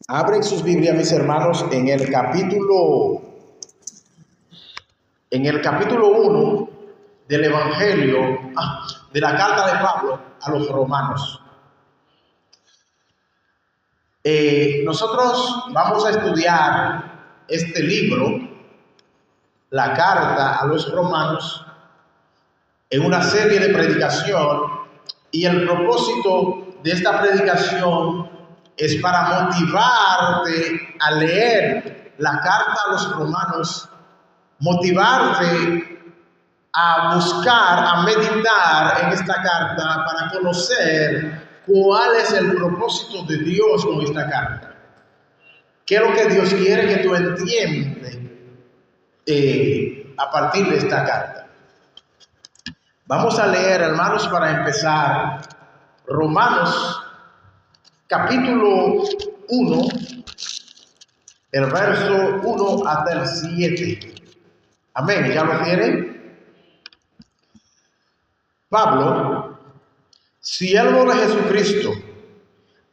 Abren sus Biblias, mis hermanos, en el capítulo 1 del Evangelio, de la carta de Pablo a los romanos. Nosotros vamos a estudiar este libro, la carta a los romanos, en una serie de predicación, y el propósito de esta predicación es para motivarte a leer la carta a los romanos, motivarte a buscar, a meditar en esta carta para conocer cuál es el propósito de Dios con esta carta. ¿Qué es lo que Dios quiere que tú entiendas a partir de esta carta? Vamos a leer, hermanos, para empezar, Romanos capítulo 1, el verso 1 hasta el 7. Amén, ¿ya lo tienen? Pablo, siervo de Jesucristo,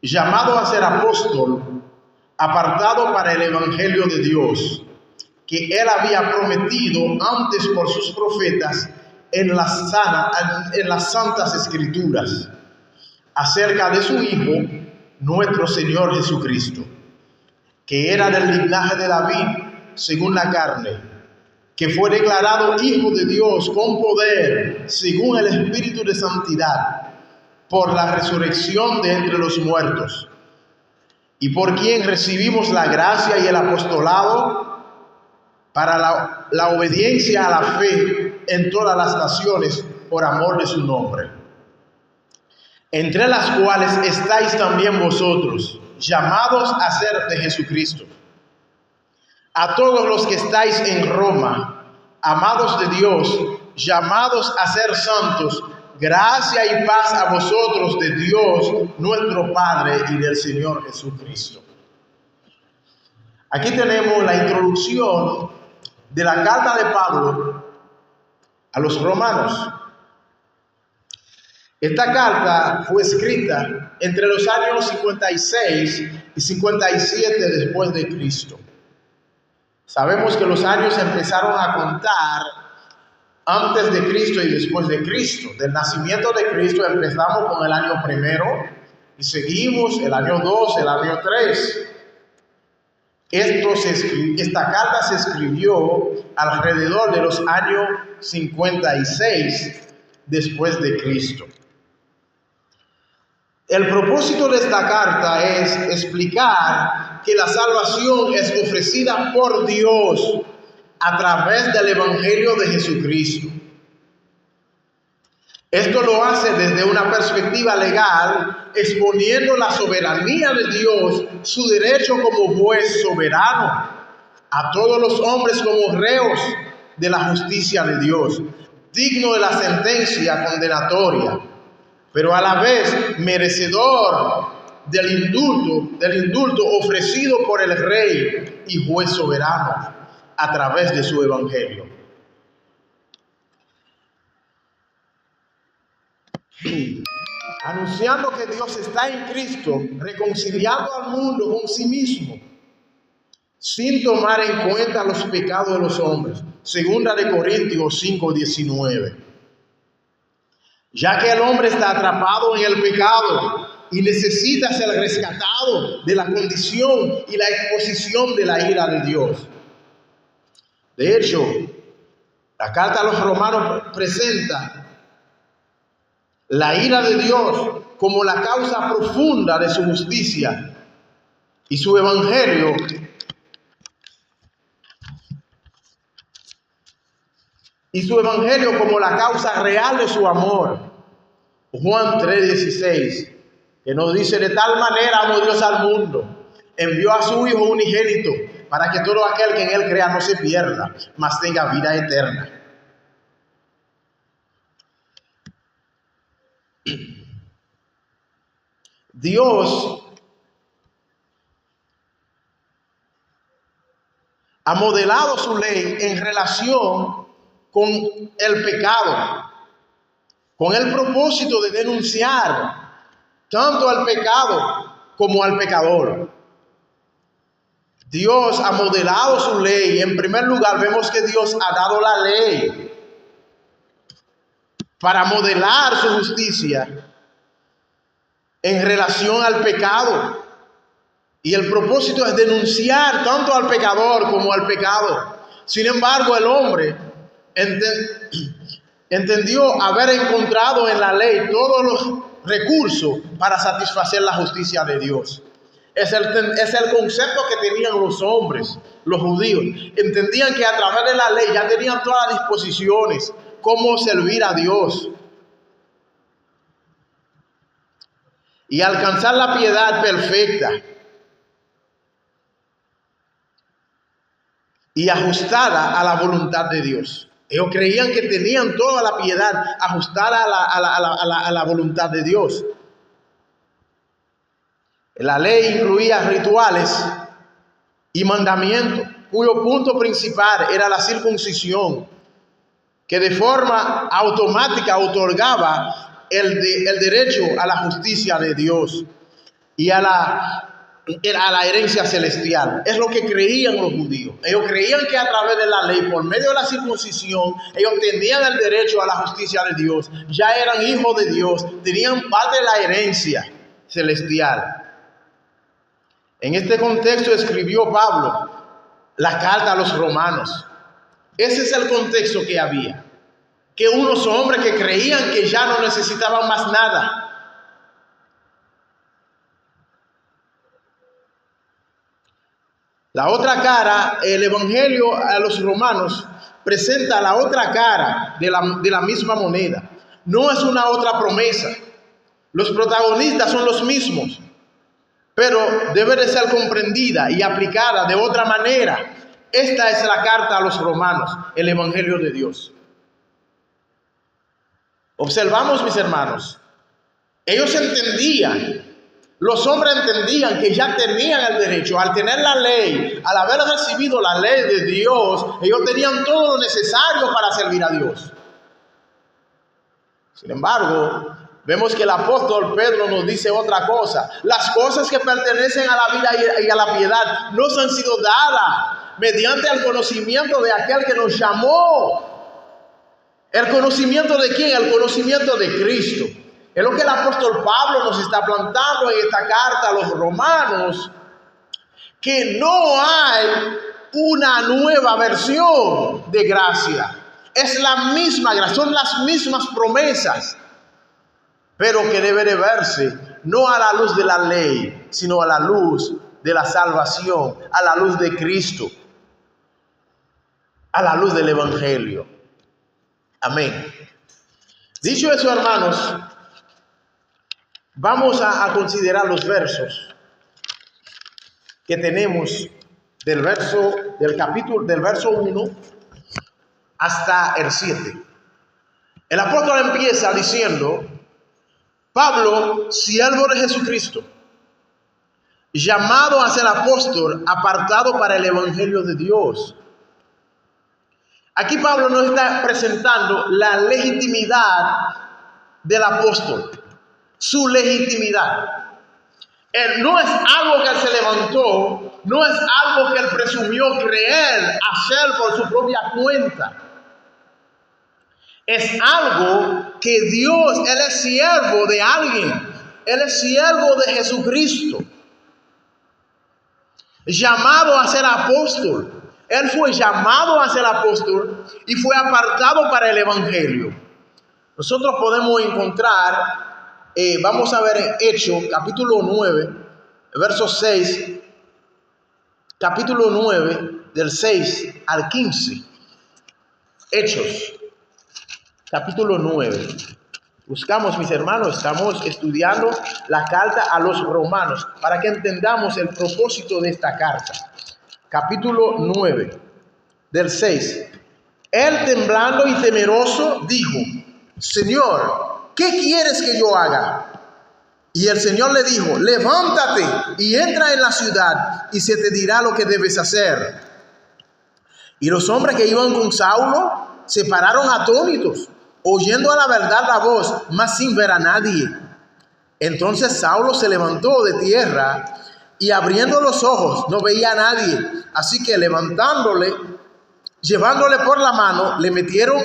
llamado a ser apóstol, apartado para el evangelio de Dios, que él había prometido antes por sus profetas en las santas escrituras, acerca de su Hijo, nuestro Señor Jesucristo, que era del linaje de David según la carne, que fue declarado Hijo de Dios con poder según el Espíritu de santidad, por la resurrección de entre los muertos, y por quien recibimos la gracia y el apostolado para la obediencia a la fe en todas las naciones por amor de su nombre, entre las cuales estáis también vosotros, llamados a ser de Jesucristo. A todos los que estáis en Roma, amados de Dios, llamados a ser santos, gracia y paz a vosotros de Dios, nuestro Padre, y del Señor Jesucristo. Aquí tenemos la introducción de la carta de Pablo a los romanos. Esta carta fue escrita entre los años 56 y 57 después de Cristo. Sabemos que los años empezaron a contar antes de Cristo y después de Cristo. Del nacimiento de Cristo empezamos con el año primero y seguimos el año 2, el año 3. Esta carta se escribió alrededor de los años 56 después de Cristo. El propósito de esta carta es explicar que la salvación es ofrecida por Dios a través del Evangelio de Jesucristo. Esto lo hace desde una perspectiva legal, exponiendo la soberanía de Dios, su derecho como juez soberano, a todos los hombres como reos de la justicia de Dios, digno de la sentencia condenatoria, pero a la vez merecedor del indulto ofrecido por el Rey y juez soberano a través de su Evangelio. Anunciando que Dios está en Cristo, reconciliando al mundo con sí mismo, sin tomar en cuenta los pecados de los hombres. Segunda de Corintios 5:19. Ya que el hombre está atrapado en el pecado y necesita ser rescatado de la condición y la exposición de la ira de Dios. De hecho, la carta a los romanos presenta la ira de Dios como la causa profunda de su justicia y su evangelio como la causa real de su amor. Juan 3:16, que nos dice: de tal manera amó Dios al mundo, envió a su Hijo unigénito, para que todo aquel que en él crea no se pierda, mas tenga vida eterna. Dios ha modelado su ley en relación con el pecado, con el propósito de denunciar tanto al pecado como al pecador. Dios ha modelado su ley. En primer lugar, vemos que Dios ha dado la ley para modelar su justicia en relación al pecado. Y el propósito es denunciar tanto al pecador como al pecado. Sin embargo, el hombre entendió haber encontrado en la ley todos los recursos para satisfacer la justicia de Dios. Es el concepto que tenían los hombres, los judíos. Entendían que a través de la ley ya tenían todas las disposiciones, cómo servir a Dios y alcanzar la piedad perfecta y ajustada a la voluntad de Dios. Ellos creían que tenían toda la piedad ajustada a la voluntad de Dios. La ley incluía rituales y mandamientos, cuyo punto principal era la circuncisión, que de forma automática otorgaba el derecho a la justicia de Dios y a la herencia celestial. Es lo que creían los judíos. Ellos creían que a través de la ley, por medio de la circuncisión, ellos tenían el derecho a la justicia de Dios. Ya eran hijos de Dios, tenían parte de la herencia celestial. En este contexto escribió Pablo la carta a los romanos. Ese es el contexto que había. Que unos hombres que creían que ya no necesitaban más nada. La otra cara, el evangelio a los romanos presenta la otra cara de la misma moneda. No es una otra promesa. Los protagonistas son los mismos, pero debe de ser comprendida y aplicada de otra manera. Esta es la carta a los romanos, el evangelio de Dios. Observamos, mis hermanos, ellos entendían. Los hombres entendían que ya tenían el derecho, al tener la ley, al haber recibido la ley de Dios, ellos tenían todo lo necesario para servir a Dios. Sin embargo, vemos que el apóstol Pedro nos dice otra cosa. Las cosas que pertenecen a la vida y a la piedad nos han sido dadas mediante el conocimiento de aquel que nos llamó. ¿El conocimiento de quién? El conocimiento de Cristo. Es lo que el apóstol Pablo nos está plantando en esta carta a los romanos, que no hay una nueva versión de gracia. Es la misma gracia, son las mismas promesas, pero que debe de verse no a la luz de la ley, sino a la luz de la salvación, a la luz de Cristo, a la luz del evangelio. Amén. Dicho eso, hermanos, vamos a considerar los versos que tenemos del verso 1 hasta el 7. El apóstol empieza diciendo: Pablo, siervo de Jesucristo, llamado a ser apóstol, apartado para el evangelio de Dios. Aquí Pablo nos está presentando la legitimidad del apóstol, su legitimidad. No es algo que él se levantó, no es algo que él presumió creer, hacer por su propia cuenta. Es algo que Dios, Él es siervo de alguien, Él es siervo de Jesucristo, llamado a ser apóstol. Él fue llamado a ser apóstol y fue apartado para el evangelio. Nosotros podemos encontrar, vamos a ver en Hechos, capítulo 9, verso 6, capítulo 9, del 6 al 15. Hechos, capítulo 9. Buscamos, mis hermanos, estamos estudiando la carta a los romanos para que entendamos el propósito de esta carta. Capítulo 9, del 6. Él, temblando y temeroso, dijo: Señor, ¿qué quieres que yo haga? Y el Señor le dijo: levántate y entra en la ciudad y se te dirá lo que debes hacer. Y los hombres que iban con Saulo se pararon atónitos, oyendo a la verdad la voz, mas sin ver a nadie. Entonces Saulo se levantó de tierra y abriendo los ojos no veía a nadie. Así que levantándole, llevándole por la mano, le metieron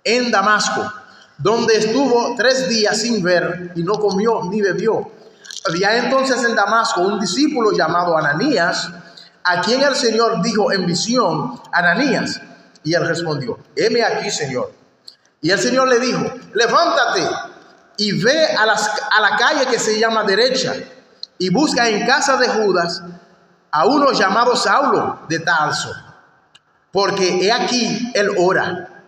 en Damasco, donde estuvo 3 días sin ver y no comió ni bebió. Había entonces en Damasco un discípulo llamado Ananías, a quien el Señor dijo en visión: Ananías. Y él respondió: heme aquí, Señor. Y el Señor le dijo: levántate y ve a la calle que se llama Derecha, y busca en casa de Judas a uno llamado Saulo de Tarso, porque he aquí él ora.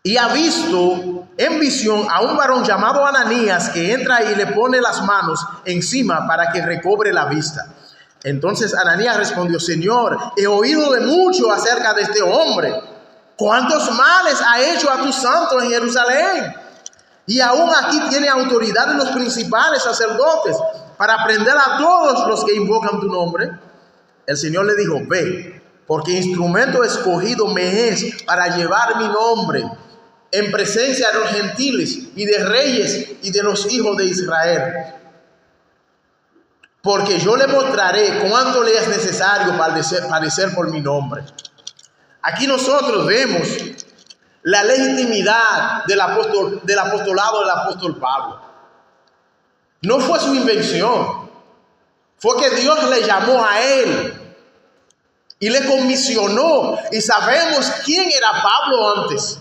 Y ha visto en visión a un varón llamado Ananías, que entra y le pone las manos encima para que recobre la vista. Entonces Ananías respondió: Señor, he oído de mucho acerca de este hombre. ¿Cuántos males ha hecho a tus santos en Jerusalén? Y aún aquí tiene autoridad de los principales sacerdotes para prender a todos los que invocan tu nombre. El Señor le dijo: ve, porque instrumento escogido me es para llevar mi nombre en presencia de los gentiles y de reyes y de los hijos de Israel. Porque yo le mostraré cuánto le es necesario padecer por mi nombre. Aquí nosotros vemos la legitimidad del apostolado del apóstol Pablo. No fue su invención, fue que Dios le llamó a él y le comisionó. Y sabemos quién era Pablo antes.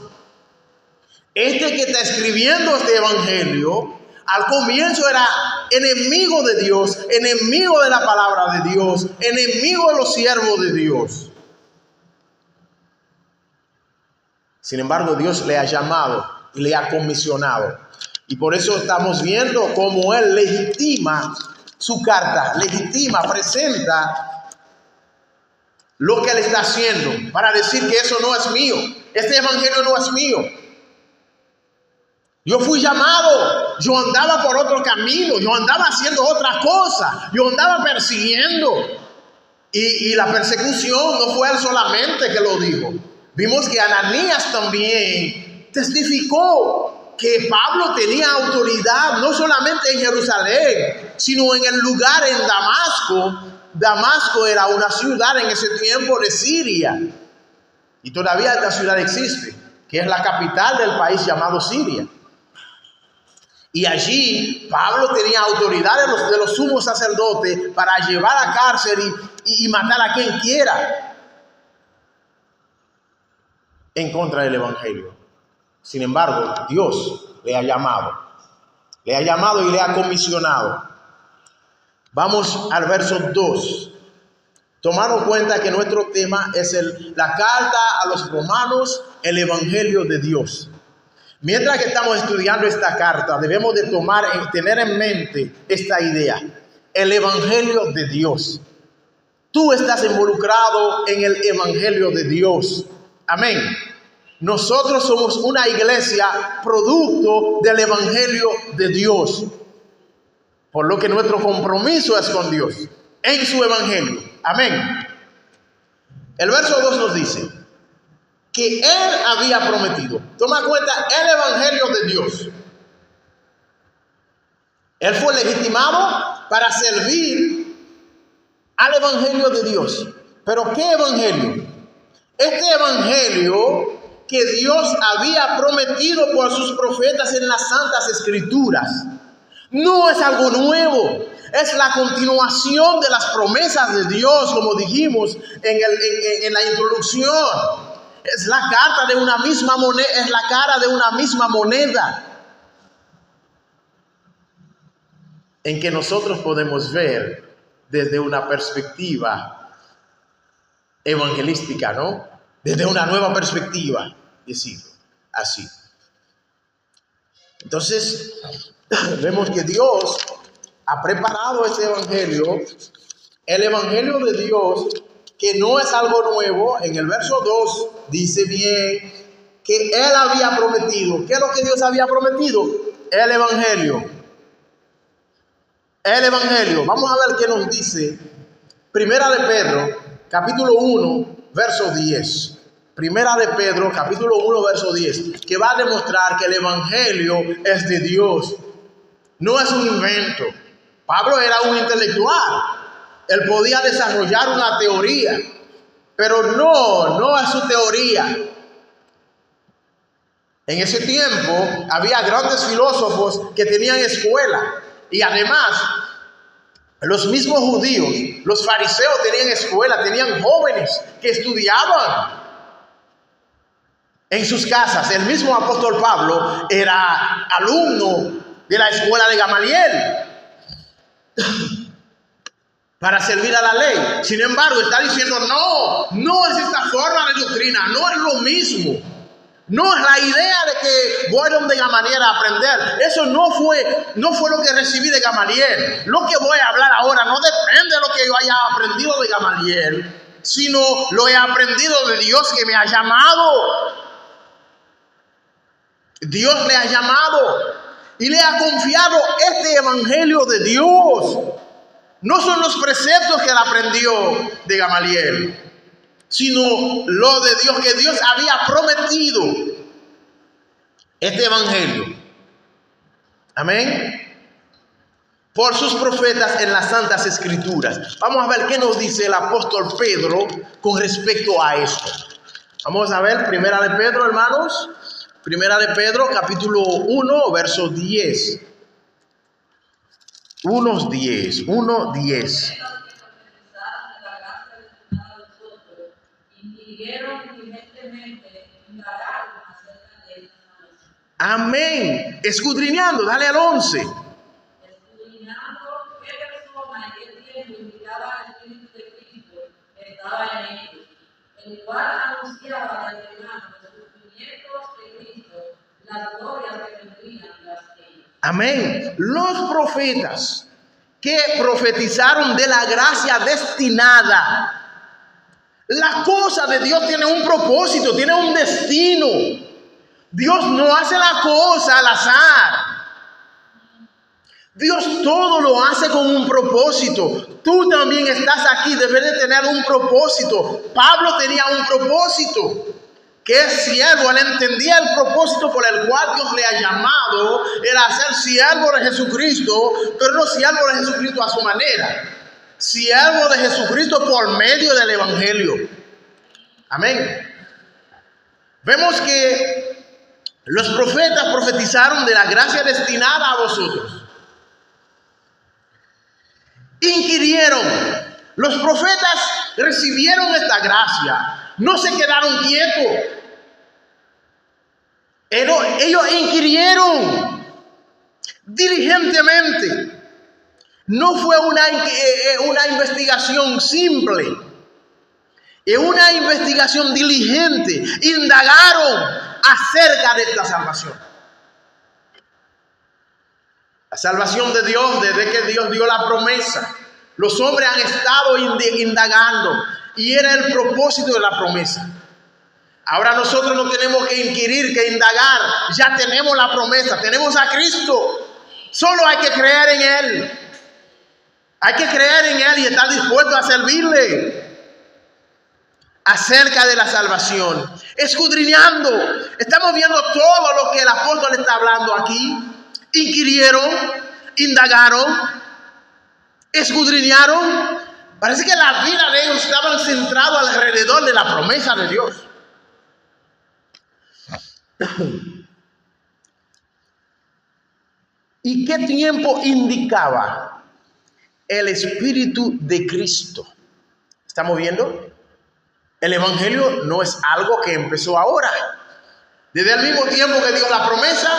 Este que está escribiendo este evangelio, al comienzo era enemigo de Dios, enemigo de la palabra de Dios, enemigo de los siervos de Dios. Sin embargo, Dios le ha llamado y le ha comisionado. Y por eso estamos viendo cómo él legitima su carta, presenta lo que él está haciendo para decir que eso no es mío. Este evangelio no es mío. Yo fui llamado, yo andaba por otro camino, yo andaba haciendo otra cosa, yo andaba persiguiendo. Y la persecución no fue él solamente que lo dijo. Vimos que Ananías también testificó que Pablo tenía autoridad no solamente en Jerusalén, sino en el lugar en Damasco. Damasco era una ciudad en ese tiempo de Siria. Y todavía esta ciudad existe, que es la capital del país llamado Siria. Y allí Pablo tenía autoridad de los sumos sacerdotes para llevar a cárcel y matar a quien quiera en contra del evangelio. Sin embargo, Dios le ha llamado y le ha comisionado. Vamos al verso 2. Tomando en cuenta que nuestro tema es la carta a los romanos, el evangelio de Dios. Mientras que estamos estudiando esta carta, debemos de tener en mente esta idea: el evangelio de Dios. Tú estás involucrado en el evangelio de Dios. Amén. Nosotros somos una iglesia producto del evangelio de Dios. Por lo que nuestro compromiso es con Dios, en su evangelio. Amén. El verso 2 nos dice que él había prometido. Toma en cuenta el evangelio de Dios. Él fue legitimado para servir al evangelio de Dios. ¿Pero qué evangelio? Este evangelio que Dios había prometido por sus profetas en las Santas Escrituras. No es algo nuevo, es la continuación de las promesas de Dios, como dijimos en la introducción. Es la carta de una misma moneda, es la cara de una misma moneda, en que nosotros podemos ver desde una perspectiva evangelística, ¿no? Desde una nueva perspectiva, decirlo así. Entonces, vemos que Dios ha preparado este evangelio, el evangelio de Dios, que no es algo nuevo. En el verso 2 dice bien que él había prometido. ¿Qué es lo que Dios había prometido? El evangelio. El evangelio. Vamos a ver qué nos dice Primera de Pedro, capítulo 1, verso 10. Primera de Pedro, capítulo 1, verso 10, que va a demostrar que el evangelio es de Dios. No es un invento. Pablo era un intelectual. Él podía desarrollar una teoría, pero no es su teoría. En ese tiempo había grandes filósofos que tenían escuela, y además los mismos judíos, los fariseos tenían escuela, tenían jóvenes que estudiaban en sus casas. El mismo apóstol Pablo era alumno de la escuela de Gamaliel para servir a la ley. Sin embargo, está diciendo, no es esta forma de doctrina, no es lo mismo. No es la idea de que voy donde Gamaliel a aprender. Eso no fue lo que recibí de Gamaliel. Lo que voy a hablar ahora no depende de lo que yo haya aprendido de Gamaliel, sino lo he aprendido de Dios que me ha llamado. Dios le ha llamado y le ha confiado este evangelio de Dios. No son los preceptos que él aprendió de Gamaliel, sino lo de Dios, que Dios había prometido este evangelio. Amén. Por sus profetas en las santas escrituras. Vamos a ver qué nos dice el apóstol Pedro con respecto a esto. Vamos a ver, primera de Pedro, hermanos. Primera de Pedro, capítulo 1, verso 10. 1:10. Amén. Escudriñando, dale al 11. Escudriñando qué persona y qué tiempo indicaba el Espíritu de Cristo estaba en ellos, el cual anunciaba de antemano los sufrimientos de Cristo, las glorias que vendrían tras ellos. Amén. Los profetas que profetizaron de la gracia destinada. La cosa de Dios tiene un propósito, tiene un destino. Dios no hace la cosa al azar. Dios todo lo hace con un propósito. Tú también estás aquí, debes de tener un propósito. Pablo tenía un propósito, que es siervo. Él entendía el propósito por el cual Dios le ha llamado, era ser siervo de Jesucristo, pero no siervo de Jesucristo a su manera. Siervo de Jesucristo por medio del evangelio. Amén. Vemos que los profetas profetizaron de la gracia destinada a vosotros. Inquirieron. Los profetas recibieron esta gracia. No se quedaron quietos. Ellos inquirieron diligentemente. No fue una investigación simple. Es una investigación diligente. Indagaron acerca de esta salvación. La salvación de Dios, desde que Dios dio la promesa, los hombres han estado indagando, y era el propósito de la promesa. Ahora nosotros no tenemos que inquirir, que indagar. Ya tenemos la promesa, tenemos a Cristo. Solo hay que creer en Él. Hay que creer en Él y estar dispuesto a servirle. Acerca de la salvación, escudriñando, estamos viendo todo lo que el apóstol está hablando aquí. Inquirieron, indagaron, escudriñaron. Parece que la vida de ellos estaban centrados alrededor de la promesa de Dios. ¿Y qué tiempo indicaba el Espíritu de Cristo? ¿Estamos viendo? El evangelio no es algo que empezó ahora. Desde el mismo tiempo que dio la promesa,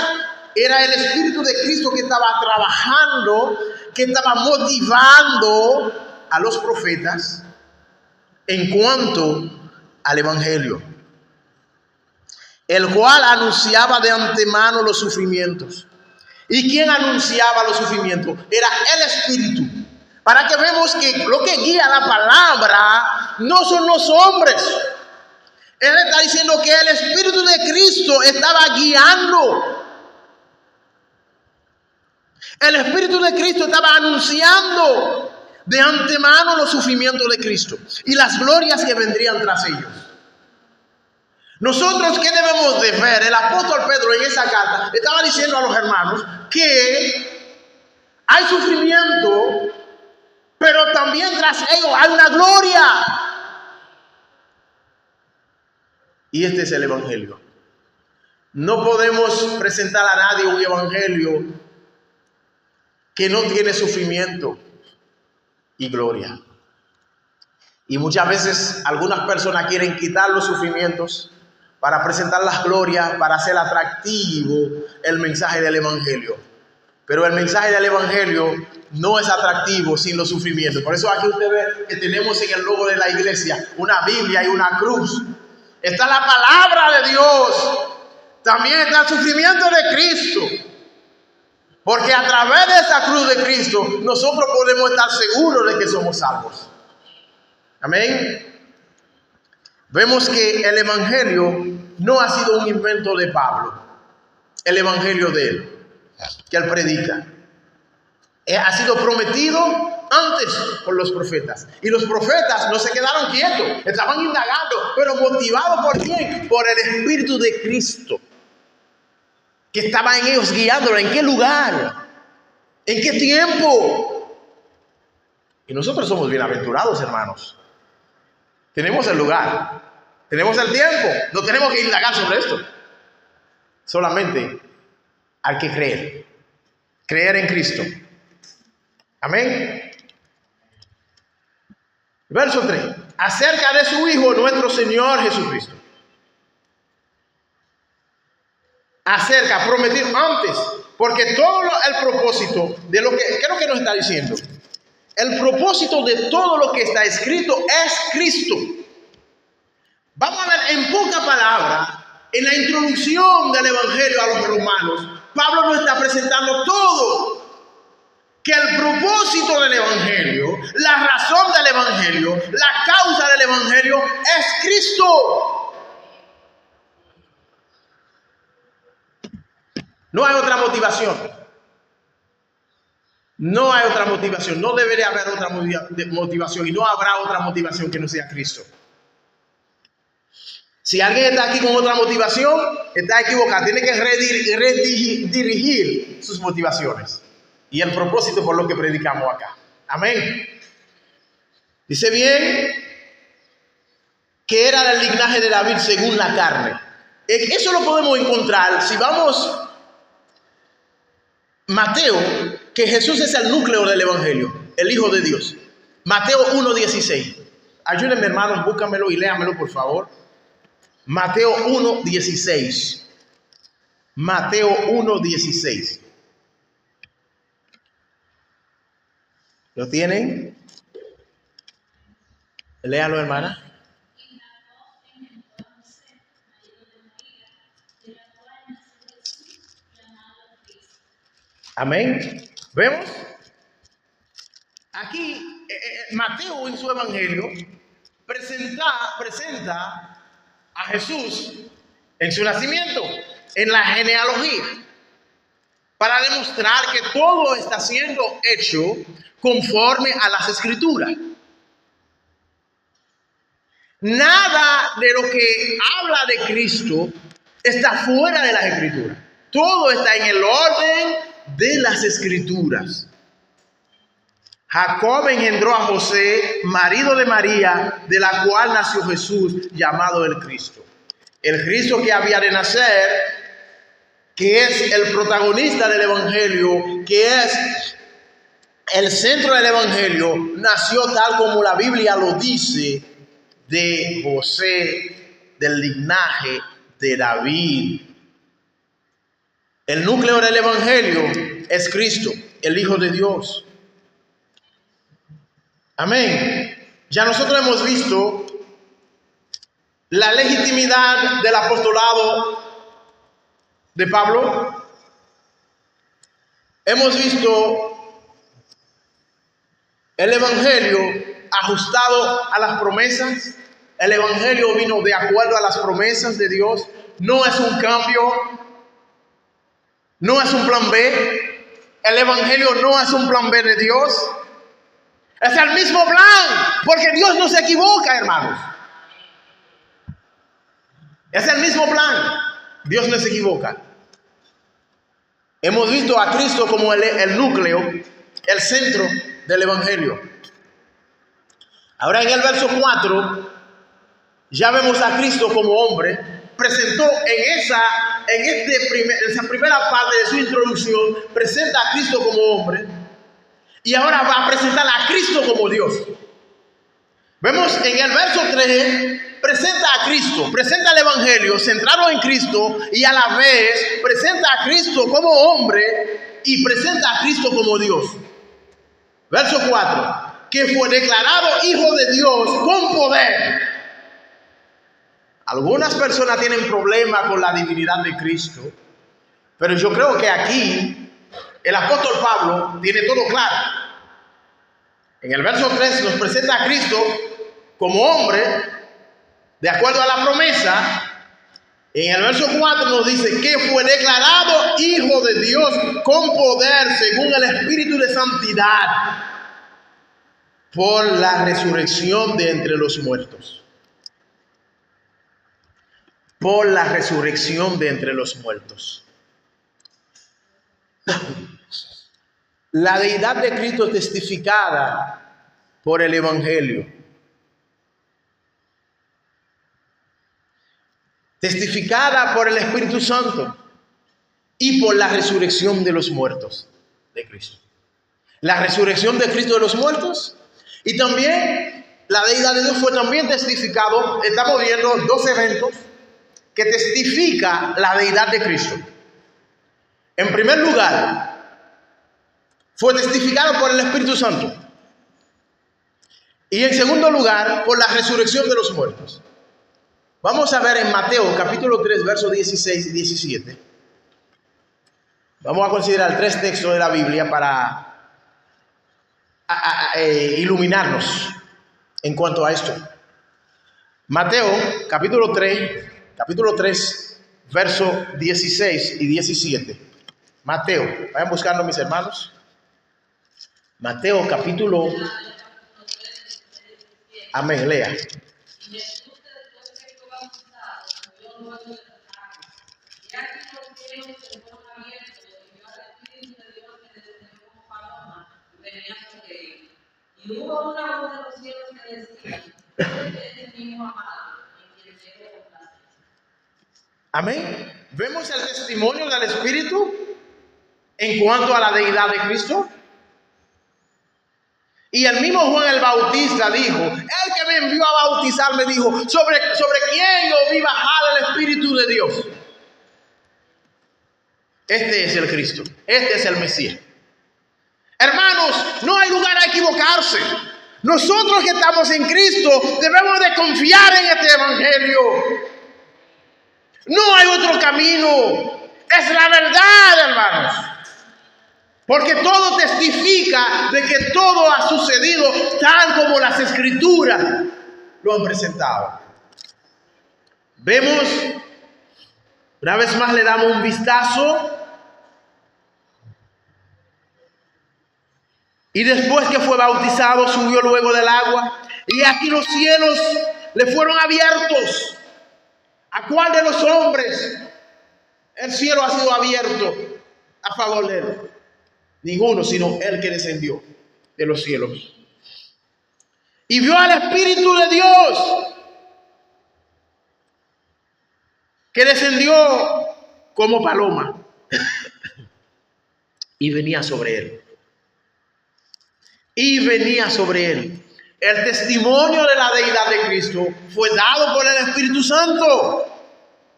era el Espíritu de Cristo que estaba trabajando, que estaba motivando a los profetas en cuanto al evangelio, el cual anunciaba de antemano los sufrimientos. ¿Y quién anunciaba los sufrimientos? Era el Espíritu. Para que vemos que lo que guía la palabra no son los hombres. Él está diciendo que el Espíritu de Cristo estaba guiando. El Espíritu de Cristo estaba anunciando de antemano los sufrimientos de Cristo y las glorias que vendrían tras ellos. Nosotros, ¿qué debemos de ver? El apóstol Pedro en esa carta estaba diciendo a los hermanos que hay sufrimiento, pero también tras ello hay una gloria. Y este es el evangelio. No podemos presentar a nadie un evangelio que no tiene sufrimiento y gloria. Y muchas veces algunas personas quieren quitar los sufrimientos para presentar las glorias, para hacer atractivo el mensaje del evangelio. Pero el mensaje del evangelio no es atractivo sin los sufrimientos. Por eso aquí usted ve que tenemos en el logo de la iglesia una Biblia y una cruz. Está la palabra de Dios. También está el sufrimiento de Cristo. Porque a través de esa cruz de Cristo nosotros podemos estar seguros de que somos salvos. Amén. Vemos que el evangelio no ha sido un invento de Pablo. El evangelio de él, que él predica, ha sido prometido antes por los profetas. Y los profetas no se quedaron quietos, estaban indagando, pero motivados ¿por quién? Por el Espíritu de Cristo, que estaba en ellos guiándolos. ¿En qué lugar? ¿En qué tiempo? Y nosotros somos bienaventurados, hermanos. Tenemos el lugar, tenemos el tiempo, no tenemos que indagar sobre esto. Solamente hay que creer en Cristo. Amén. Verso 3. Acerca de su Hijo, nuestro Señor Jesucristo. Acerca, prometido antes, porque todo el propósito de lo que, ¿qué es lo que nos está diciendo? El propósito de todo lo que está escrito es Cristo. Vamos a ver en pocas palabras, en la introducción del evangelio a los romanos, Pablo nos está presentando todo. Que el propósito del evangelio, la razón del evangelio, la causa del evangelio es Cristo. No hay otra motivación. No hay otra motivación. No debería haber otra motivación. Y no habrá otra motivación que no sea Cristo. Si alguien está aquí con otra motivación, está equivocado. Tiene que redirigir sus motivaciones y el propósito por lo que predicamos acá. Amén. Dice bien que era del linaje de David según la carne. Eso lo podemos encontrar si vamos Mateo, que Jesús es el núcleo del evangelio, el Hijo de Dios. Mateo 1:16. Ayúdenme, hermanos, búscamelo y léamelo, por favor. Mateo 1:16. Mateo 1:16. ¿Lo tienen? Léalo, hermana. Amén. ¿Vemos? Aquí Mateo en su evangelio presenta a Jesús en su nacimiento, en la genealogía, para demostrar que todo está siendo hecho conforme a las Escrituras. Nada de lo que habla de Cristo está fuera de las Escrituras. Todo está en el orden de las Escrituras. Jacob engendró a José, marido de María, de la cual nació Jesús, llamado el Cristo. El Cristo que había de nacer, que es el protagonista del evangelio, que es el centro del evangelio, nació tal como la Biblia lo dice, de José, del linaje de David. El núcleo del evangelio es Cristo, el Hijo de Dios. Amén. Ya nosotros hemos visto la legitimidad del apostolado de Pablo. Hemos visto el evangelio ajustado a las promesas. El evangelio vino de acuerdo a las promesas de Dios. No es un cambio, no es un plan B. El evangelio no es un plan B de Dios. Es el mismo plan, porque Dios no se equivoca, hermanos. Es el mismo plan. Dios no se equivoca. Hemos visto a Cristo como el núcleo, el centro del Evangelio. Ahora en el verso 4, ya vemos a Cristo como hombre. Presentó en esa primera parte de su introducción, presenta a Cristo como hombre. Y ahora va a presentar a Cristo como Dios. Vemos en el verso 3, presenta a Cristo, presenta el Evangelio centrado en Cristo y a la vez presenta a Cristo como hombre y presenta a Cristo como Dios. Verso 4, que fue declarado Hijo de Dios con poder. Algunas personas tienen problemas con la divinidad de Cristo, pero yo creo que aquí el apóstol Pablo tiene todo claro. En el verso 3 nos presenta a Cristo como hombre, de acuerdo a la promesa. En el verso 4 nos dice que fue declarado Hijo de Dios con poder según el Espíritu de Santidad por la resurrección de entre los muertos. Por la resurrección de entre los muertos. La deidad de Cristo es testificada por el Evangelio. Testificada por el Espíritu Santo y por la resurrección de los muertos de Cristo. La resurrección de Cristo de los muertos y también la deidad de Dios fue también testificado. Estamos viendo dos eventos que testifica la deidad de Cristo. En primer lugar, fue testificado por el Espíritu Santo. Y en segundo lugar, por la resurrección de los muertos. Vamos a ver en Mateo capítulo 3, versos 16 y 17. Vamos a considerar 3 textos de la Biblia para iluminarnos en cuanto a esto. Mateo capítulo 3, versos 16 y 17. Mateo, vayan buscando mis hermanos. Mateo capítulo... Amén, lea. Y hubo una voz de los cielos que decía: este es mi hijo amado, en quien tengo complacencia. Amén. Vemos el testimonio del Espíritu en cuanto a la deidad de Cristo. Y el mismo Juan el Bautista dijo, el que me envió a bautizar me dijo, sobre quién yo vi bajar el Espíritu de Dios. Este es el Cristo, este es el Mesías. Hermanos, no hay lugar a equivocarse. Nosotros que estamos en Cristo debemos de confiar en este Evangelio. No hay otro camino. Es la verdad, hermanos. Porque todo testifica de que todo ha sucedido tal como las Escrituras lo han presentado. Vemos, una vez más le damos un vistazo. Y después que fue bautizado, subió luego del agua. Y aquí los cielos le fueron abiertos. ¿A cuál de los hombres el cielo ha sido abierto a favor de él? Ninguno, sino él que descendió de los cielos. Y vio al Espíritu de Dios que descendió como paloma y venía sobre él. Y venía sobre él. El testimonio de la deidad de Cristo fue dado por el Espíritu Santo.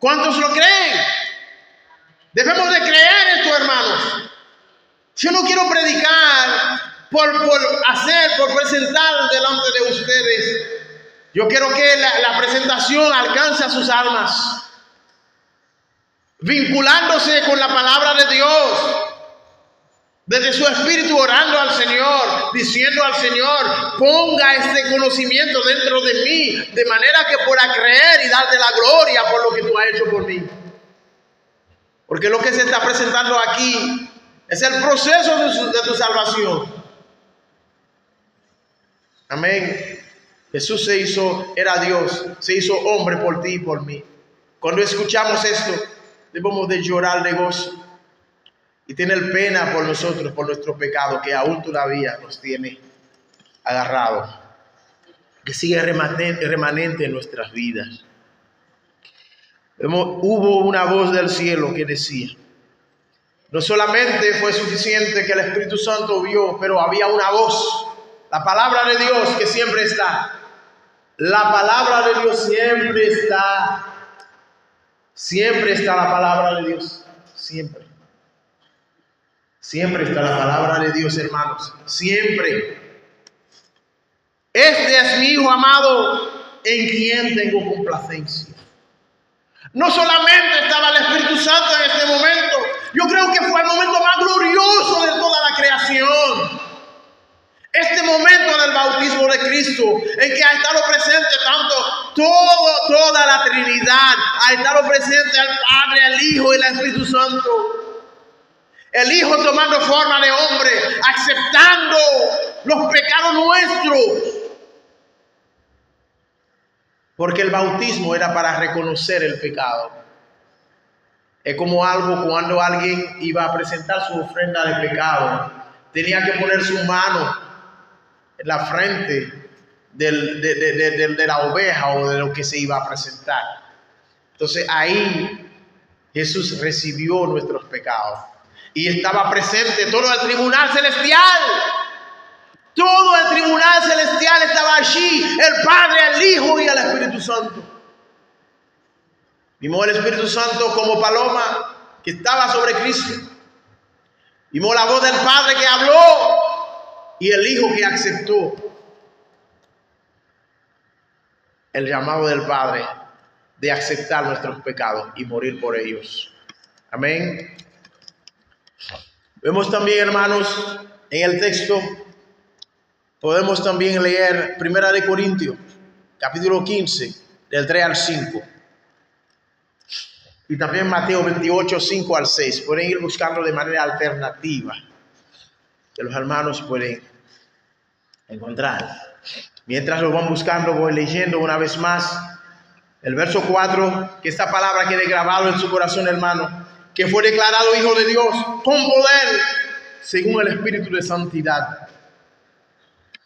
¿Cuántos lo creen? Debemos de creer esto, hermanos. Yo no quiero predicar por presentar delante de ustedes. Yo quiero que la presentación alcance a sus almas, vinculándose con la palabra de Dios. Desde su espíritu orando al Señor, diciendo al Señor, ponga este conocimiento dentro de mí, de manera que pueda creer y darte la gloria por lo que tú has hecho por mí. Porque lo que se está presentando aquí es el proceso de tu salvación. Amén. Jesús era Dios, se hizo hombre por ti y por mí. Cuando escuchamos esto, debemos de llorar de gozo. y tener pena por nosotros, por nuestro pecado, que aún todavía nos tiene agarrado, que sigue remanente en nuestras vidas. Hubo una voz del cielo que decía, no solamente fue suficiente que el Espíritu Santo vio, pero había una voz, la palabra de Dios que siempre está. La palabra de Dios siempre está. Siempre está la palabra de Dios. Siempre. Siempre está la palabra de Dios, hermanos. Siempre. Este es mi Hijo amado, en quien tengo complacencia. No solamente estaba el Espíritu Santo en este momento. Yo creo que fue el momento más glorioso de toda la creación. Este momento del bautismo de Cristo, en que ha estado presente toda la Trinidad, ha estado presente el Padre, el Hijo y el Espíritu Santo. El Hijo tomando forma de hombre, aceptando los pecados nuestros. Porque el bautismo era para reconocer el pecado. Es como algo cuando alguien iba a presentar su ofrenda de pecado, tenía que poner su mano en la frente de la oveja o de lo que se iba a presentar. Entonces ahí Jesús recibió nuestros pecados y estaba presente todo el tribunal celestial. Todo el tribunal celestial estaba allí, el Padre, el Hijo y el Espíritu Santo. Vimos el Espíritu Santo como paloma que estaba sobre Cristo. Vimos la voz del Padre que habló y el Hijo que aceptó el llamado del Padre de aceptar nuestros pecados y morir por ellos. Amén. Vemos también, hermanos, en el texto, podemos también leer 1 Corintios, capítulo 15, del 3 al 5. Y también Mateo 28, 5 al 6. Pueden ir buscando de manera alternativa, que los hermanos pueden encontrar. Mientras lo van buscando, voy leyendo una vez más el verso 4, que esta palabra quede grabado en su corazón, hermano, que fue declarado Hijo de Dios con poder, según el Espíritu de Santidad,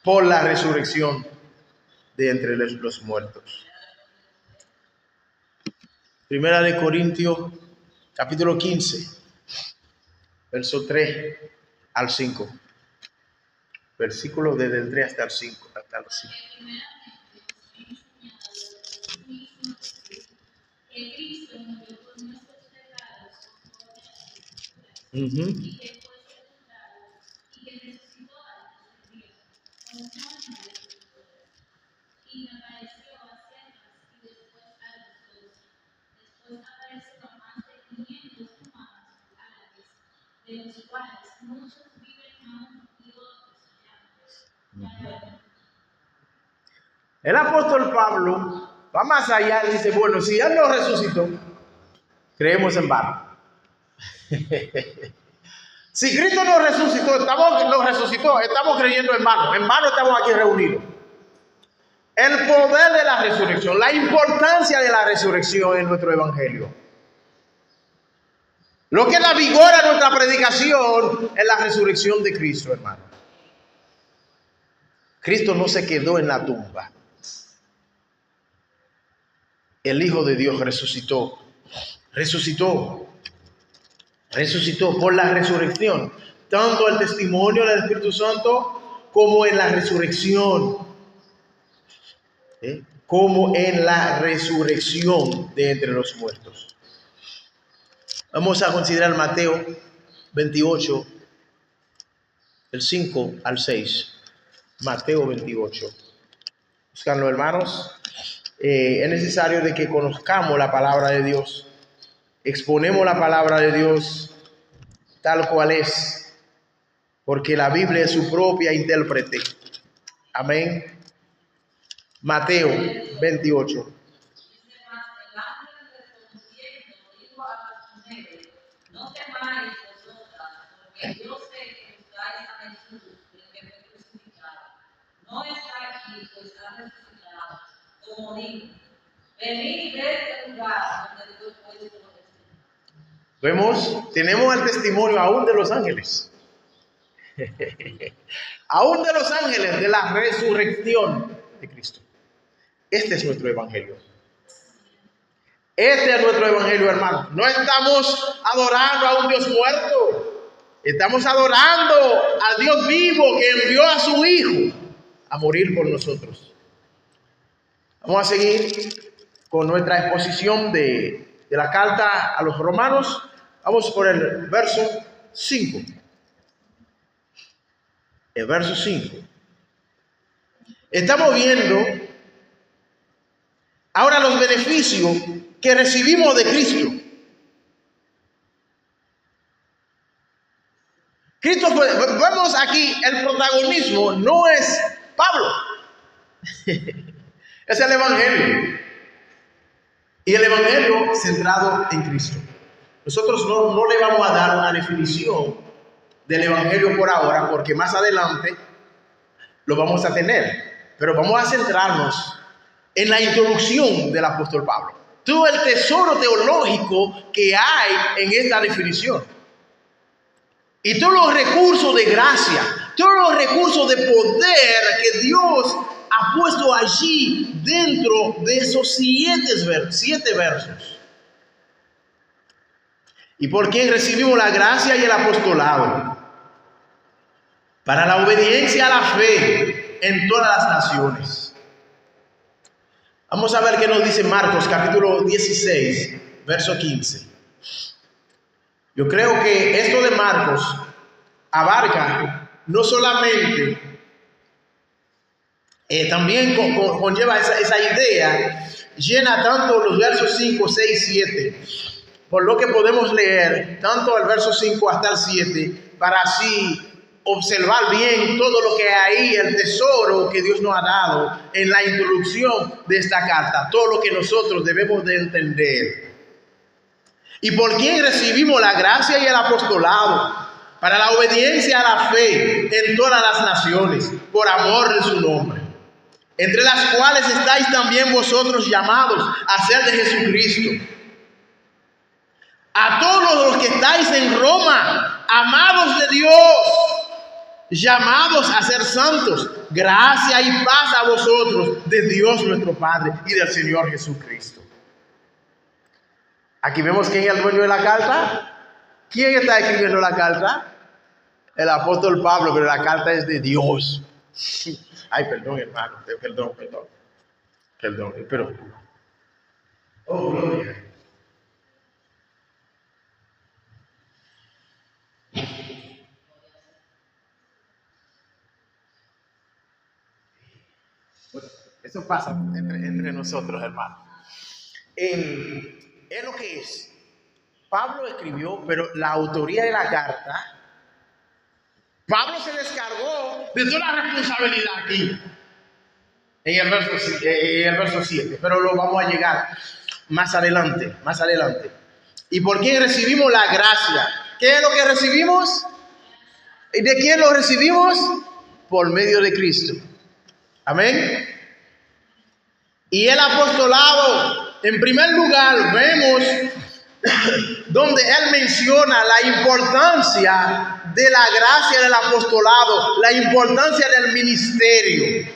por la resurrección de entre los muertos. 1 Corintios, capítulo 15, verso 3 al 5. Versículos desde el 3 hasta el 5. El apóstol Pablo va más allá y dice, bueno, si Él no resucitó, creemos en vano. Si Cristo nos resucitó, estamos creyendo en vano estamos aquí reunidos. El poder de la resurrección, la importancia de la resurrección en nuestro evangelio. Lo que da vigor a nuestra predicación es la resurrección de Cristo, hermano. Cristo no se quedó en la tumba. El Hijo de Dios resucitó por la resurrección, tanto el testimonio del Espíritu Santo como en la resurrección, de entre los muertos. Vamos a considerar Mateo 28, del 5 al 6. Mateo 28. Buscarlo, hermanos. Es necesario de que conozcamos la palabra de Dios. Exponemos la palabra de Dios tal cual es, porque la Biblia es su propia intérprete. Amén. Mateo 28. No temáis vosotras, porque yo sé que buscáis a Jesús, el que fue crucificado. No está aquí, pues ha resucitado. Como dijo, venid de este lugar donde Dios puede proteger. Tenemos el testimonio aún de los ángeles. Aún de los ángeles de la resurrección de Cristo. Este es nuestro evangelio. Este es nuestro evangelio, hermano. No estamos adorando a un Dios muerto. Estamos adorando al Dios vivo que envió a su Hijo a morir por nosotros. Vamos a seguir con nuestra exposición de la carta a los romanos. Vamos por el verso 5. El verso 5. Estamos viendo ahora los beneficios que recibimos de Cristo. Vemos aquí el protagonismo no es Pablo, es el evangelio. Y el evangelio centrado en Cristo. Nosotros no le vamos a dar una definición del evangelio por ahora, porque más adelante lo vamos a tener. Pero vamos a centrarnos en la introducción del apóstol Pablo. Todo el tesoro teológico que hay en esta definición. Y todos los recursos de gracia, todos los recursos de poder que Dios ha puesto allí dentro de esos 7 versos. ¿Y por quién recibimos la gracia y el apostolado? Para la obediencia a la fe en todas las naciones. Vamos a ver qué nos dice Marcos capítulo 16, verso 15. Yo creo que esto de Marcos abarca no solamente, también conlleva esa idea, llena tanto los versos 5, 6, 7, por lo que podemos leer tanto el verso 5 hasta el 7, para así observar bien todo lo que hay ahí, el tesoro que Dios nos ha dado en la introducción de esta carta, todo lo que nosotros debemos de entender. ¿Y por quién recibimos la gracia y el apostolado? Para la obediencia a la fe en todas las naciones, por amor de su nombre, entre las cuales estáis también vosotros llamados a ser de Jesucristo. A todos los que estáis en Roma, amados de Dios, llamados a ser santos, gracia y paz a vosotros de Dios nuestro Padre y del Señor Jesucristo. Aquí vemos quién es el dueño de la carta. ¿Quién está escribiendo la carta? El apóstol Pablo, pero la carta es de Dios. Ay, perdón, hermano, perdón. Pero, oh, gloria. Eso pasa entre nosotros, hermano. Es lo que es. Pablo escribió, pero la autoría de la carta, Pablo se descargó de toda la responsabilidad aquí, en el verso 7, pero lo vamos a llegar más adelante. ¿Y por quién recibimos la gracia? ¿Qué es lo que recibimos? ¿Y de quién lo recibimos? Por medio de Cristo. Amén. Y el apostolado, en primer lugar, vemos donde él menciona la importancia de la gracia del apostolado, la importancia del ministerio.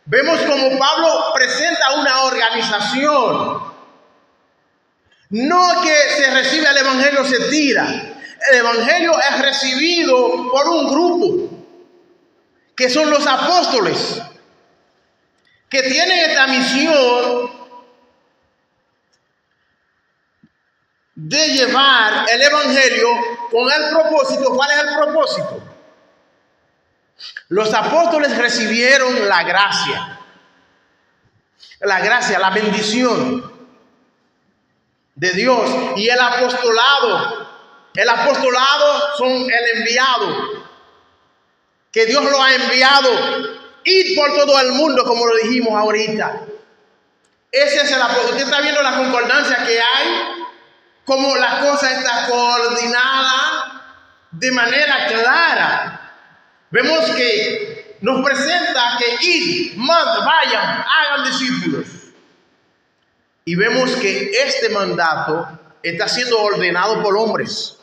Vemos como Pablo presenta una organización. No que se recibe el evangelio, se tira. El evangelio es recibido por un grupo, que son los apóstoles, que tienen esta misión de llevar el evangelio con el propósito. ¿Cuál es el propósito? Los apóstoles recibieron la gracia, la bendición de Dios. Y el apostolado son el enviado, que Dios lo ha enviado. Ir por todo el mundo, como lo dijimos ahorita. Ese es el apóstol. Usted está viendo la concordancia que hay, como la cosa está coordinada de manera clara. Vemos que nos presenta que ir, vayan, hagan discípulos. Y vemos que este mandato está siendo ordenado por hombres,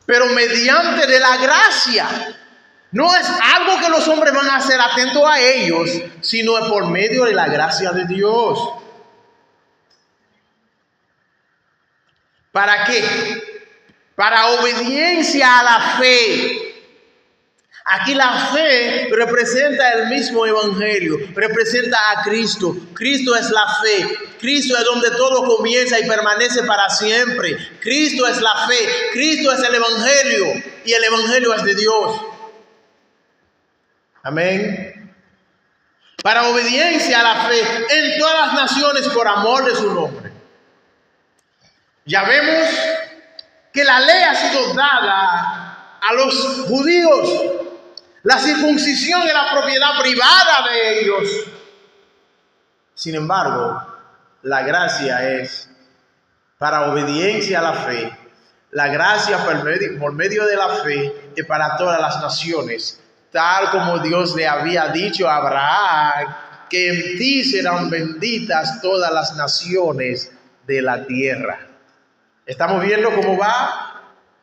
pero mediante de la gracia. No es algo que los hombres van a hacer atento a ellos, sino es por medio de la gracia de Dios. ¿Para qué? Para obediencia a la fe. Aquí la fe representa el mismo evangelio, representa a Cristo. Cristo es la fe. Cristo es donde todo comienza y permanece para siempre. Cristo es la fe. Cristo es el evangelio y el evangelio es de Dios. Amén. Para obediencia a la fe en todas las naciones por amor de su nombre. Ya vemos que la ley ha sido dada a los judíos. La circuncisión era propiedad privada de ellos. Sin embargo, la gracia es para obediencia a la fe. La gracia por medio de la fe es para todas las naciones, tal como Dios le había dicho a Abraham, que en ti serán benditas todas las naciones de la tierra. ¿Estamos viendo cómo va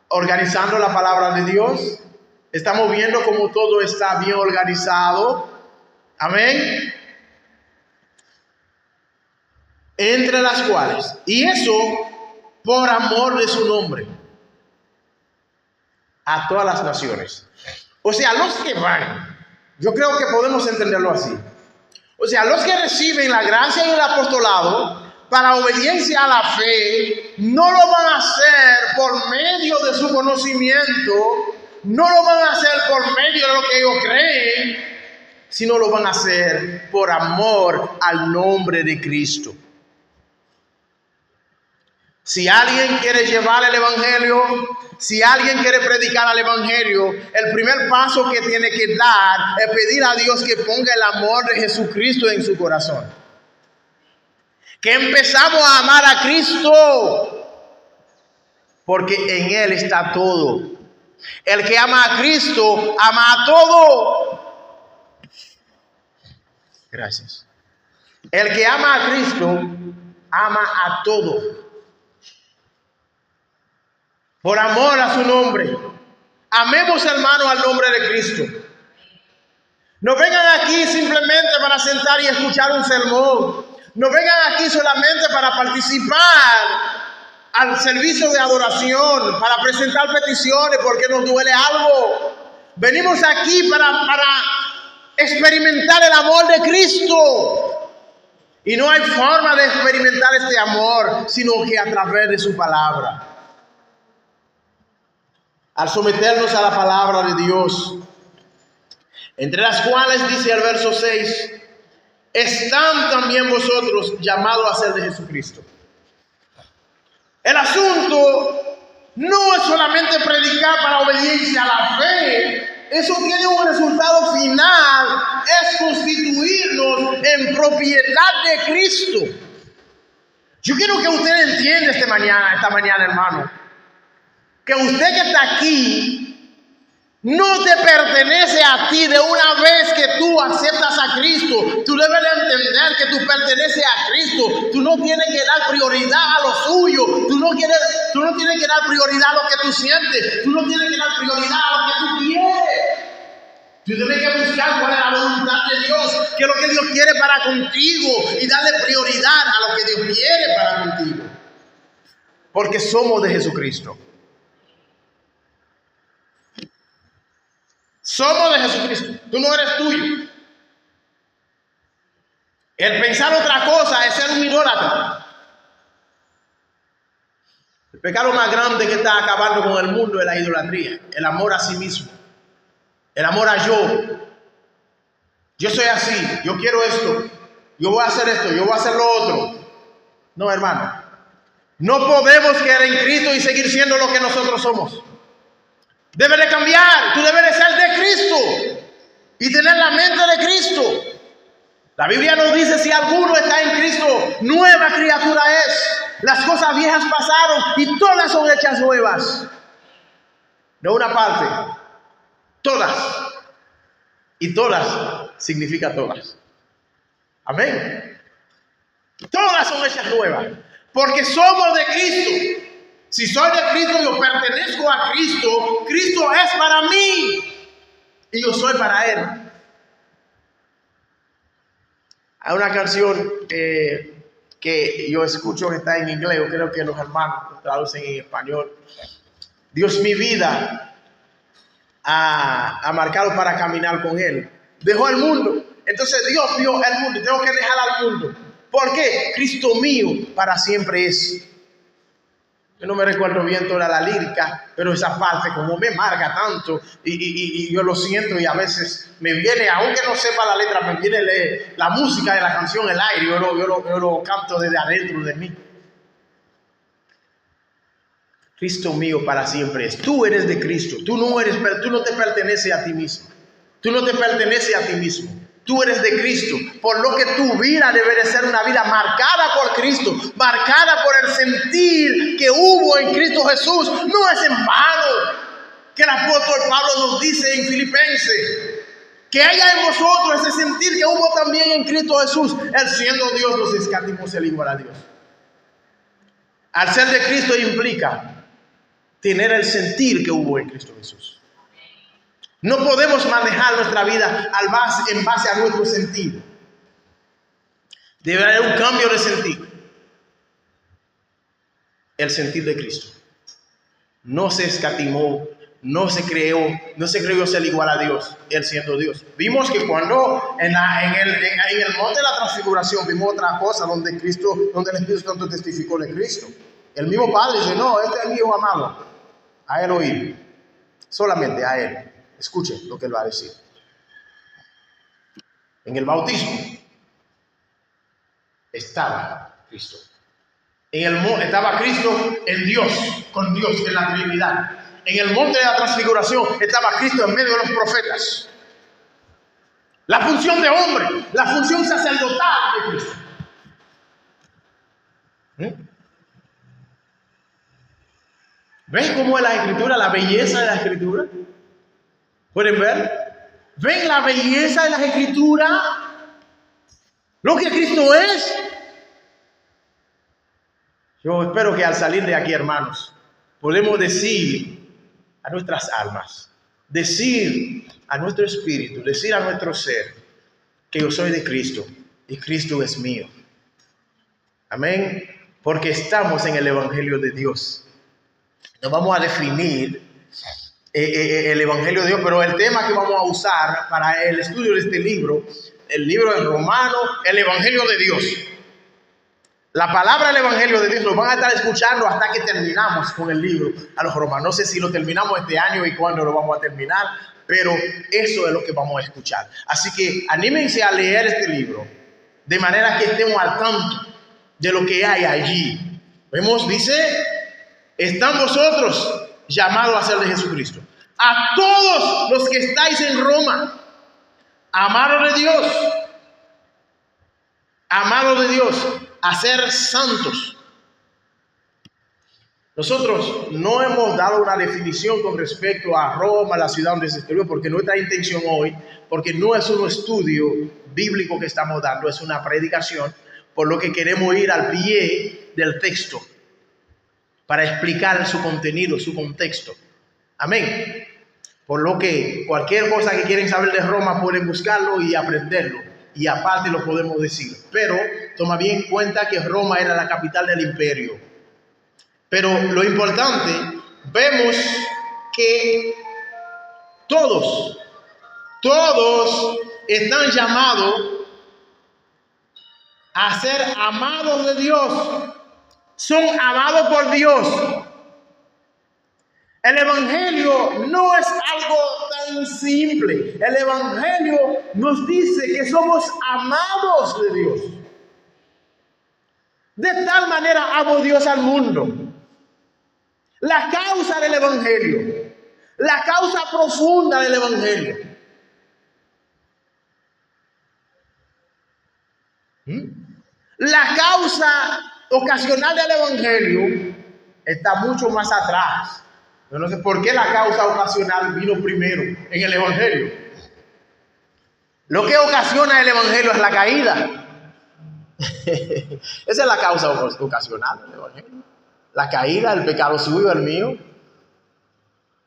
organizando la palabra de Dios? Estamos viendo cómo todo está bien organizado. Amén. Entre las cuales, y eso por amor de su nombre, a todas las naciones. O sea, los que van, yo creo que podemos entenderlo así. O sea, los que reciben la gracia y el apostolado para obediencia a la fe, no lo van a hacer por medio de su conocimiento, no lo van a hacer por medio de lo que ellos creen, sino lo van a hacer por amor al nombre de Cristo. Si alguien quiere llevar el evangelio, si alguien quiere predicar el evangelio, el primer paso que tiene que dar es pedir a Dios que ponga el amor de Jesucristo en su corazón. Que empezamos a amar a Cristo, porque en Él está todo. El que ama a Cristo, ama a todo. Gracias. El que ama a Cristo, ama a todo. Por amor a su nombre. Amemos, hermano, al nombre de Cristo. No vengan aquí simplemente para sentar y escuchar un sermón. No vengan aquí solamente para participar al servicio de adoración, para presentar peticiones porque nos duele algo. Venimos aquí para experimentar el amor de Cristo. Y no hay forma de experimentar este amor, sino que a través de su palabra. Al someternos a la palabra de Dios, entre las cuales dice el verso 6, están también vosotros llamados a ser de Jesucristo. El asunto no es solamente predicar para obediencia a la fe. Eso tiene un resultado final, es constituirnos en propiedad de Cristo. Yo quiero que usted entienda esta mañana, hermano, que usted que está aquí no te pertenece a ti. De una vez que tú aceptas a Cristo, tú debes de entender que tú perteneces a Cristo. Tú no tienes que dar prioridad a lo suyo. Tú no tienes que dar prioridad a lo que tú sientes. Tú no tienes que dar prioridad a lo que tú quieres. Tú tienes que buscar cuál es la voluntad de Dios, qué es lo que Dios quiere para contigo, y darle prioridad a lo que Dios quiere para contigo. Porque somos de Jesucristo. Somos de Jesucristo. Tú no eres tuyo. El pensar otra cosa es ser un idólatra. El pecado más grande que está acabando con el mundo es la idolatría. El amor a sí mismo. El amor a yo. Yo soy así. Yo quiero esto. Yo voy a hacer esto. Yo voy a hacer lo otro. No, hermano. No podemos quedar en Cristo y seguir siendo lo que nosotros somos. Debe de cambiar. Tú debes de ser de Cristo y tener la mente de Cristo. La Biblia nos dice: si alguno está en Cristo, nueva criatura es. Las cosas viejas pasaron y todas son hechas nuevas. No una parte, todas. Y todas significa todas. Amén. Todas son hechas nuevas porque somos de Cristo. Si soy de Cristo, yo pertenezco a Cristo. Cristo es para mí y yo soy para Él. Hay una canción que yo escucho que está en inglés, yo creo que los hermanos traducen en español. Dios mi vida ha marcado para caminar con Él. Dejó el mundo. Entonces Dios vio el mundo. Tengo que dejar al mundo. ¿Por qué? Cristo mío para siempre es. Yo no me recuerdo bien toda la lírica, pero esa parte como me marca tanto y yo lo siento y a veces me viene, aunque no sepa la letra, me viene la música de la canción, el aire, yo lo canto desde adentro de mí. Cristo mío para siempre es. Tú eres de Cristo, tú no te perteneces a ti mismo. Tú no te perteneces a ti mismo. Tú eres de Cristo, por lo que tu vida debe de ser una vida marcada por Cristo, marcada por el sentir que hubo en Cristo Jesús. No es en vano que el apóstol Pablo nos dice en Filipenses que haya en vosotros ese sentir que hubo también en Cristo Jesús. Él siendo Dios nos escatimó ser igual a Dios. Al ser de Cristo implica tener el sentir que hubo en Cristo Jesús. No podemos manejar nuestra vida en base a nuestro sentido. Debe haber un cambio de sentido. El sentir de Cristo. No se escatimó, no se creyó ser igual a Dios, Él siendo Dios. Vimos que cuando en el monte de la transfiguración vimos otra cosa donde el Espíritu Santo testificó de Cristo. El mismo Padre dice, no, este es mi Hijo amado. A Él oír. Solamente a Él. Escuchen lo que Él va a decir. En el bautismo estaba Cristo. Estaba Cristo en Dios, con Dios en la Trinidad. En el monte de la transfiguración estaba Cristo en medio de los profetas. La función de hombre, la función sacerdotal de Cristo. ¿Ven cómo es la Escritura, la belleza de la Escritura? ¿Pueden ver? ¿Ven la belleza de las Escrituras? Lo que Cristo es. Yo espero que al salir de aquí, hermanos, podemos decir a nuestras almas, decir a nuestro espíritu, decir a nuestro ser que yo soy de Cristo y Cristo es mío. Amén. Porque estamos en el Evangelio de Dios. No vamos a definir el Evangelio de Dios, pero el tema que vamos a usar para el estudio de este libro, el libro de Romanos, el Evangelio de Dios. La palabra del Evangelio de Dios lo van a estar escuchando hasta que terminamos con el libro a los Romanos. No sé si lo terminamos este año y cuándo lo vamos a terminar, pero eso es lo que vamos a escuchar. Así que anímense a leer este libro, de manera que estemos al tanto de lo que hay allí. Vemos, dice, están vosotros llamados a ser de Jesucristo. A todos los que estáis en Roma, amados de Dios, a ser santos. Nosotros no hemos dado una definición con respecto a Roma, la ciudad donde se escribió, porque nuestra intención hoy, porque no es un estudio bíblico que estamos dando, es una predicación, por lo que queremos ir al pie del texto para explicar su contenido, su contexto. Amén. Por lo que cualquier cosa que quieren saber de Roma pueden buscarlo y aprenderlo. Y aparte lo podemos decir. Pero toma bien en cuenta que Roma era la capital del imperio. Pero lo importante, vemos que todos están llamados a ser amados de Dios. Son amados por Dios. El Evangelio no es algo tan simple. El Evangelio nos dice que somos amados de Dios. De tal manera amó Dios al mundo. La causa del Evangelio, la causa profunda del Evangelio. La causa ocasional del Evangelio está mucho más atrás. Yo no sé por qué la causa ocasional vino primero en el Evangelio. Lo que ocasiona el Evangelio es la caída. Esa es la causa ocasional del Evangelio. la caída, el pecado suyo, el mío.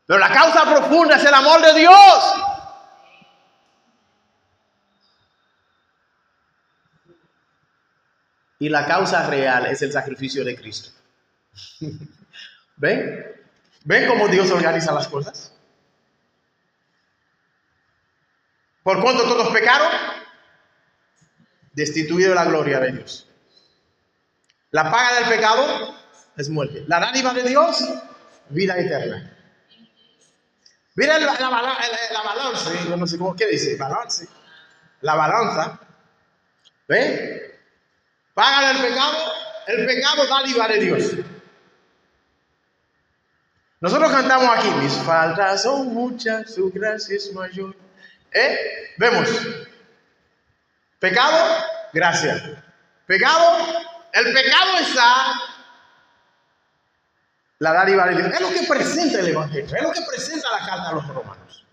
Pero la causa profunda es el amor de Dios. Y la causa real es el sacrificio de Cristo. ¿Ven? ¿Ven cómo Dios organiza las cosas? Por cuanto todos pecaron, destituido de la gloria de Dios. La paga del pecado es muerte. La dádiva de Dios, vida eterna. Mira la balanza, yo no sé cómo, ¿qué dice? Balance. La balanza. ¿Ven? Paga el pecado dádiva de Dios. Nosotros cantamos aquí, mis faltas son muchas, su gracia es mayor. Vemos. Pecado, gracia. Pecado, el pecado está, la dádiva de Dios. Es lo que presenta el Evangelio, es lo que presenta la carta a los romanos.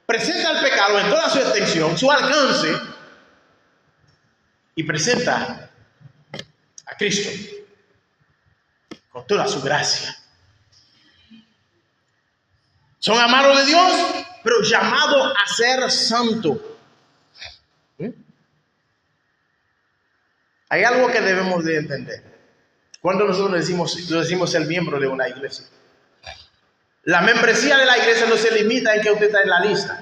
Presenta el pecado en toda su extensión, su alcance, y presenta a Cristo con toda su gracia. Son amados de Dios, pero llamados a ser santos. Hay algo que debemos de entender. Cuando nosotros decimos ser miembro de una iglesia, la membresía de la iglesia no se limita en que usted está en la lista.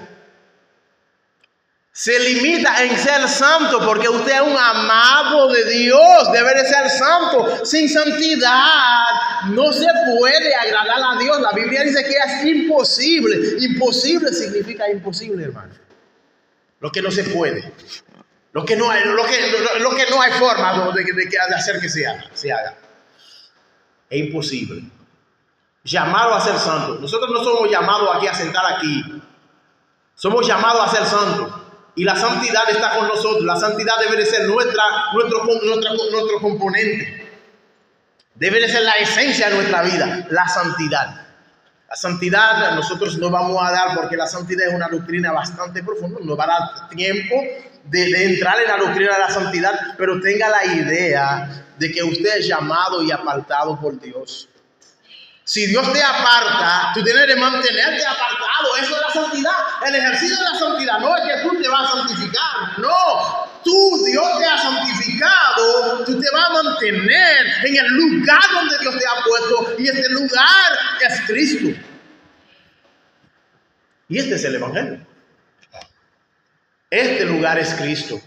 Se limita en ser santo, porque usted es un amado de Dios, debe de ser santo. Sin santidad no se puede agradar a Dios. La Biblia dice que es imposible. Imposible significa imposible, hermano. Lo que no se puede. Lo que no hay forma de hacer que se haga. Es imposible. Llamado a ser santo. Nosotros no somos llamados aquí a sentar aquí. Somos llamados a ser santos. Y la santidad está con nosotros. La santidad debe de ser nuestro componente. Debe de ser la esencia de nuestra vida. La santidad. La santidad nosotros no vamos a dar, porque la santidad es una doctrina bastante profunda. No va a dar tiempo de entrar en la doctrina de la santidad. Pero tenga la idea de que usted es llamado y apartado por Dios. Si Dios te aparta, tú tienes que mantenerte apartado. Eso es la santidad. El ejercicio de la santidad no es que tú te vas a santificar. No. Dios te ha santificado. Tú te vas a mantener en el lugar donde Dios te ha puesto. Y este lugar es Cristo. Y este es el Evangelio. Este lugar es Cristo.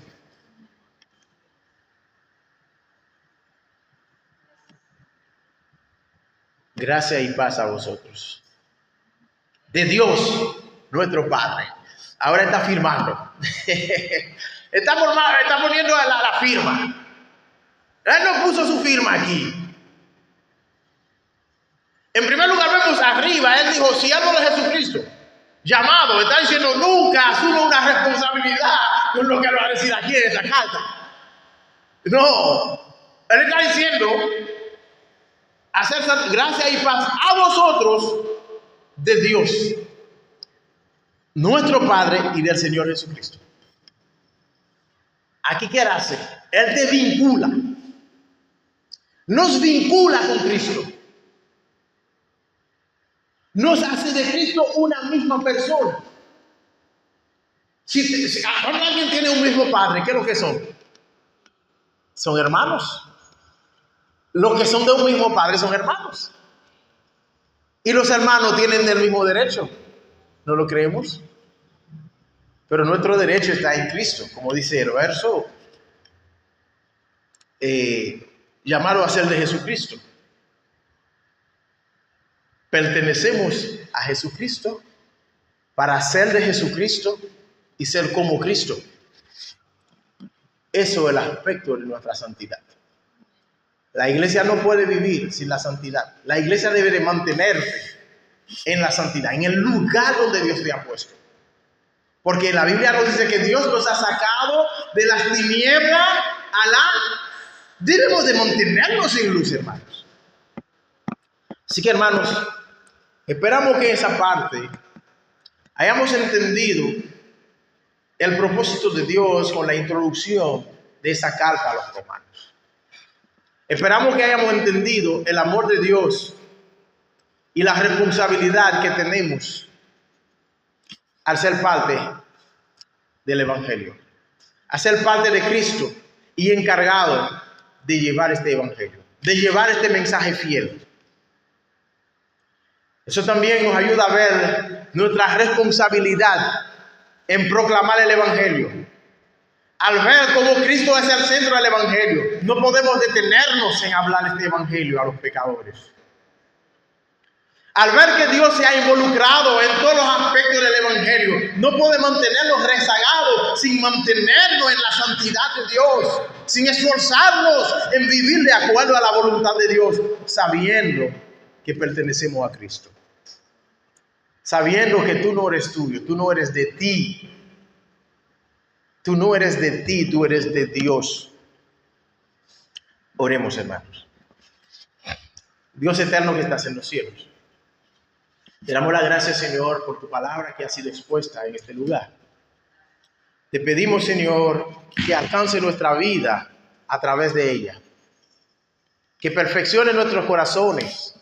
Gracia y paz a vosotros. De Dios, nuestro Padre. Ahora está firmando. Está poniendo la firma. Él no puso su firma aquí. En primer lugar vemos arriba, él dijo, siervo de Jesucristo. Llamado, está diciendo, nunca asume una responsabilidad con lo que lo va a decir aquí en esta carta. No, él está diciendo, hacer gracia y paz a vosotros de Dios, nuestro Padre, y del Señor Jesucristo. Aquí, ¿qué hace? Él te vincula. Nos vincula con Cristo. Nos hace de Cristo una misma persona. Cuando alguien tiene un mismo Padre, ¿qué es lo que son? Son hermanos. Los que son de un mismo Padre son hermanos. Y los hermanos tienen el mismo derecho. ¿No lo creemos? Pero nuestro derecho está en Cristo. Como dice el verso, llamado a ser de Jesucristo. Pertenecemos a Jesucristo para ser de Jesucristo y ser como Cristo. Eso es el aspecto de nuestra santidad. La iglesia no puede vivir sin la santidad. La iglesia debe de mantenerse en la santidad, en el lugar donde Dios te ha puesto. Porque la Biblia nos dice que Dios nos ha sacado de las tinieblas a la... Debemos de mantenernos en luz, hermanos. Así que, hermanos, esperamos que esa parte hayamos entendido el propósito de Dios con la introducción de esa carta a los romanos. Esperamos que hayamos entendido el amor de Dios y la responsabilidad que tenemos al ser parte del Evangelio, al ser parte de Cristo y encargado de llevar este Evangelio, de llevar este mensaje fiel. Eso también nos ayuda a ver nuestra responsabilidad en proclamar el Evangelio. Al ver cómo Cristo es el centro del Evangelio, no podemos detenernos en hablar este Evangelio a los pecadores. Al ver que Dios se ha involucrado en todos los aspectos del Evangelio, no podemos mantenernos rezagados sin mantenernos en la santidad de Dios, sin esforzarnos en vivir de acuerdo a la voluntad de Dios, sabiendo que pertenecemos a Cristo. Sabiendo que tú no eres tuyo, tú no eres de ti. Tú no eres de ti, tú eres de Dios. Oremos, hermanos. Dios eterno que estás en los cielos, te damos las gracias, Señor, por tu palabra que ha sido expuesta en este lugar. Te pedimos, Señor, que alcance nuestra vida a través de ella. Que perfeccione nuestros corazones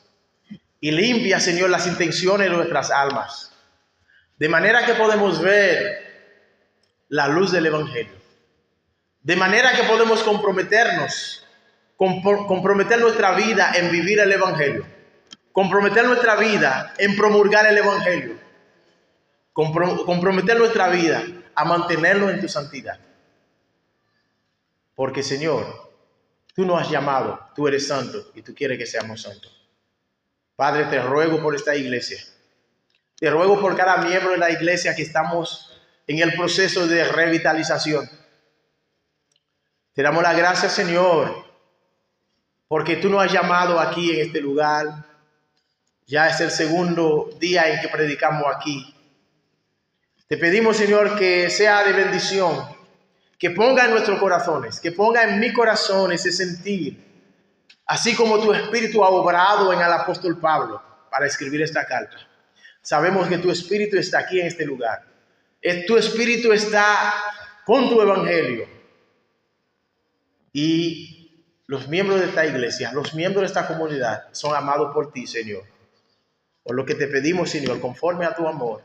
y limpia, Señor, las intenciones de nuestras almas. De manera que podemos ver la luz del Evangelio. De manera que podemos comprometer nuestra vida en vivir el Evangelio. Comprometer nuestra vida en promulgar el Evangelio. Comprometer nuestra vida a mantenernos en tu santidad. Porque, Señor, tú nos has llamado, tú eres santo y tú quieres que seamos santos. Padre, te ruego por esta iglesia. Te ruego por cada miembro de la iglesia que estamos en el proceso de revitalización. Te damos las gracias, Señor, porque tú nos has llamado aquí en este lugar. Ya es el segundo día en que predicamos aquí. Te pedimos, Señor, que sea de bendición, que ponga en nuestros corazones, que ponga en mi corazón ese sentir, así como tu Espíritu ha obrado en el apóstol Pablo para escribir esta carta. Sabemos que tu Espíritu está aquí en este lugar. Tu Espíritu está con tu Evangelio. Y los miembros de esta iglesia, los miembros de esta comunidad son amados por ti, Señor. Por lo que te pedimos, Señor, conforme a tu amor,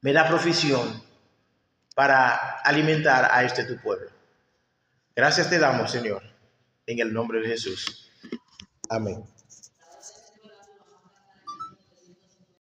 me da provisión para alimentar a este tu pueblo. Gracias te damos, Señor, en el nombre de Jesús. Amén.